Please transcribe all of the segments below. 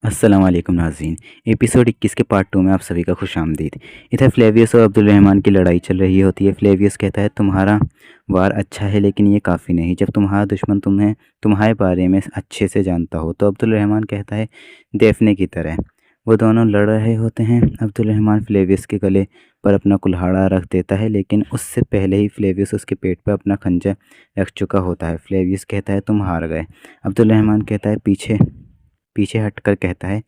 अस्सलाम वालेकुम नाज़रीन। एपिसोड 21 के पार्ट 2 में आप सभी का खुश आमदीद। इधर फ्लेवियस और अब्दुल रहमान की लड़ाई चल रही होती है। फ्लेवियस कहता है तुम्हारा वार अच्छा है लेकिन ये काफ़ी नहीं, जब तुम्हारा दुश्मन तुम्हारे बारे में अच्छे से जानता हो। तो अब्दुल रहमान कहता है डेफने की तरह। वो दोनों लड़ रहे होते हैं। अब्दुल रहमान फ्लेवियस के गले पर अपना कुल्हाड़ा रख देता है, लेकिन उससे पहले ही फ्लेवियस उसके पेट पर अपना खंजर रख चुका होता है। फ्लेवियस कहता है तुम हार गए। अब्दुल रहमान कहता है पीछे पीछे हटकर कहता है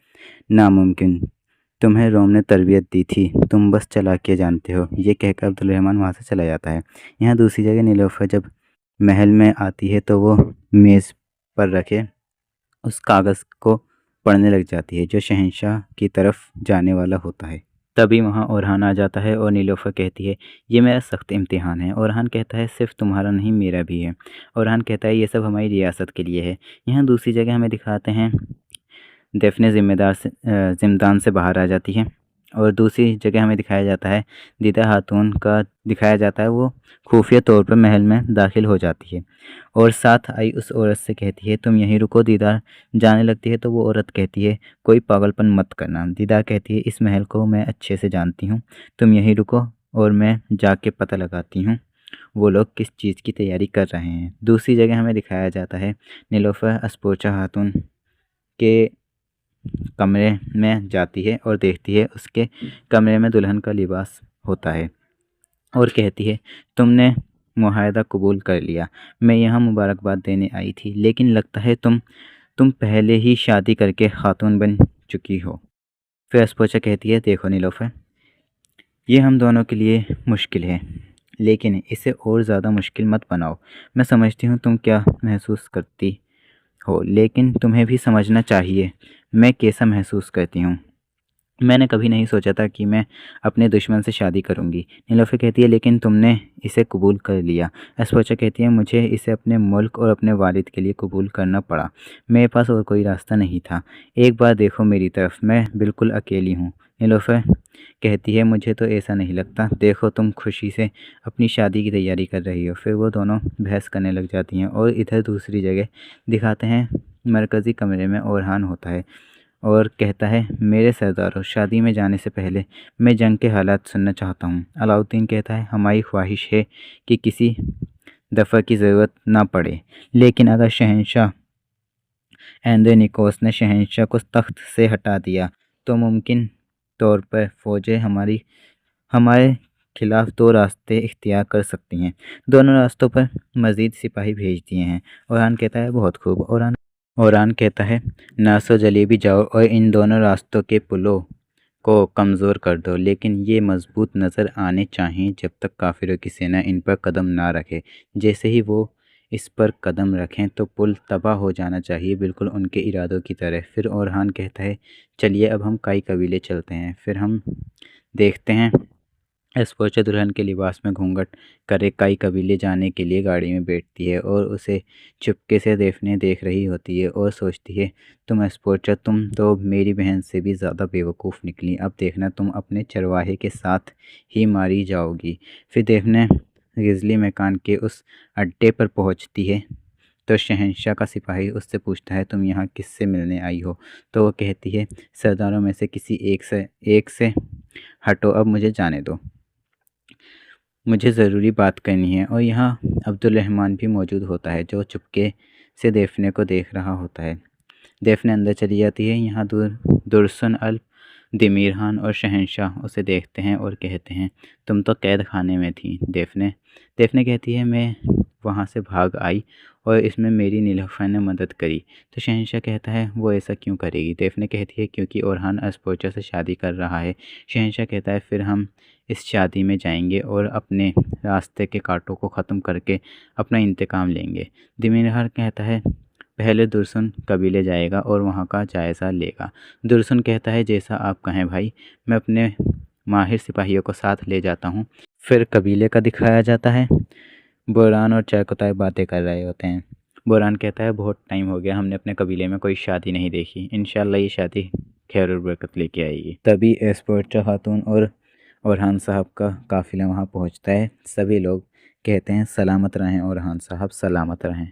नामुमकिन, तुम्हें रोम ने तरबियत दी थी, तुम बस चालाकियाँ जानते हो। ये कहकर अब्दुल रहमान वहाँ से चला जाता है। यहाँ दूसरी जगह नीलोफर जब महल में आती है तो वो मेज़ पर रखे उस कागज़ को पढ़ने लग जाती है जो शहंशाह की तरफ जाने वाला होता है। तभी वहाँ ओरहान आ जाता है और नीलोफर कहती है ये मेरा सख्त इम्तिहान है। ओरहान कहता है सिर्फ तुम्हारा नहीं मेरा भी है। ओरहान कहता है ये सब हमारी रियासत के लिए है। यहाँ दूसरी जगह हमें दिखाते हैं डेफने ज़िम्मेदान से बाहर आ जाती है, और दूसरी जगह हमें दिखाया जाता है दीदा खातून का दिखाया जाता है वो खुफिया तौर पर महल में दाखिल हो जाती है और साथ आई उस औरत से कहती है तुम यहीं रुको। दीदार जाने लगती है तो वो औरत कहती है कोई पागलपन मत करना। दीदार कहती है इस महल को मैं अच्छे से जानती हूँ, तुम यहीं रुको और मैं जाके पता लगाती हूँ वो लोग किस चीज़ की तैयारी कर रहे हैं। दूसरी जगह हमें दिखाया जाता है नीलोफर अस्पोचा खातून के कमरे में जाती है और देखती है उसके कमरे में दुल्हन का लिबास होता है और कहती है तुमने मुआहदा कबूल कर लिया, मैं यहाँ मुबारकबाद देने आई थी, लेकिन लगता है तुम पहले ही शादी करके खातून बन चुकी हो। फिर अस्पोचा कहती है देखो नीलोफर, ये हम दोनों के लिए मुश्किल है, लेकिन इसे और ज़्यादा मुश्किल मत बनाओ। मैं समझती हूँ तुम क्या महसूस करती हो, लेकिन तुम्हें भी समझना चाहिए मैं कैसा महसूस करती हूँ। मैंने कभी नहीं सोचा था कि मैं अपने दुश्मन से शादी करूँगी। नीलोफर कहती है लेकिन तुमने इसे कबूल कर लिया। अस्पोचा कहती है मुझे इसे अपने मुल्क और अपने वालिद के लिए कबूल करना पड़ा, मेरे पास और कोई रास्ता नहीं था। एक बार देखो मेरी तरफ, मैं बिल्कुल अकेली हूँ। नीलोफर कहती है मुझे तो ऐसा नहीं लगता, देखो तुम खुशी से अपनी शादी की तैयारी कर रही हो। फिर वो दोनों बहस करने लग जाती हैं और इधर दूसरी जगह दिखाते हैं मरकज़ी कमरे में ओरहान होता है और कहता है मेरे सरदारों, शादी में जाने से पहले मैं जंग के हालात सुनना चाहता हूँ। अलाउद्दीन कहता है हमारी ख्वाहिश है कि किसी दफ़ा की ज़रूरत ना पड़े, लेकिन अगर शहंशाह एंद्रोनिकोस ने शहंशाह को तख्त से हटा दिया तो मुमकिन तौर पर फ़ौजें हमारे खिलाफ दो रास्ते इख्तियार कर सकती हैं। दोनों रास्तों पर मज़ीद सिपाही भेज दिए हैं। ओरहान कहता है बहुत खूब। ओरहान कहता है नासो जलेबी जाओ और इन दोनों रास्तों के पुलों को कमज़ोर कर दो, लेकिन ये मजबूत नज़र आने चाहिए जब तक काफिरों की सेना इन पर कदम ना रखे। जैसे ही वो इस पर कदम रखें तो पुल तबाह हो जाना चाहिए, बिल्कुल उनके इरादों की तरह। फिर ओरहान कहता है चलिए अब हम कई कबीले चलते हैं। फिर हम देखते हैं एस्पोचा दुल्हन के लिबास में घूंघट करे कई कबीले जाने के लिए गाड़ी में बैठती है और उसे चुपके से डेफने देख रही होती है और सोचती है तुम एस्पोचा, तुम तो मेरी बहन से भी ज़्यादा बेवकूफ़ निकली, अब देखना तुम अपने चरवाहे के साथ ही मारी जाओगी। फिर डेफने गिजली मकान के उस अड्डे पर पहुंचती है तो शहंशाह का सिपाही उससे पूछता है तुम यहाँ किससे मिलने आई हो। तो वो कहती है सरदारों में से किसी एक से हटो, अब मुझे जाने दो, मुझे ज़रूरी बात करनी है। और यहाँ अब्दुल रहमान भी मौजूद होता है जो चुपके से डेफने को देख रहा होता है। डेफने अंदर चली जाती है। यहाँ दुर्सन अल दिमीरहान और शहंशाह उसे देखते हैं और कहते हैं तुम तो कैद खाने में थी। डेफने कहती है मैं वहाँ से भाग आई और इसमें मेरी नीलोफर ने मदद करी। तो शहंशाह कहता है वो ऐसा क्यों करेगी। डेफने कहती है क्योंकि ओरहान अस्पोचा से शादी कर रहा है। शहंशाह कहता है फिर हम इस शादी में जाएंगे और अपने रास्ते के कांटों को ख़त्म करके अपना इंतकाम लेंगे। दिमीरहान कहता है पहले दुर्सन कबीले जाएगा और वहाँ का जायज़ा लेगा। दुर्सन कहता है जैसा आप कहें भाई, मैं अपने माहिर सिपाहियों को साथ ले जाता हूँ। फिर कबीले का दिखाया जाता है। बोरान और चैकोताय बातें कर रहे होते हैं। बोरान कहता है बहुत टाइम हो गया, हमने अपने कबीले में कोई शादी नहीं देखी, इंशाल्लाह ये शादी खैर और बरकत लेके आएगी। तभी एस्पोर्चा खातून और ओरहान साहब का काफ़िला वहाँ पहुँचता है। सभी लोग कहते हैं सलामत रहें ओरहान साहब, सलामत रहें।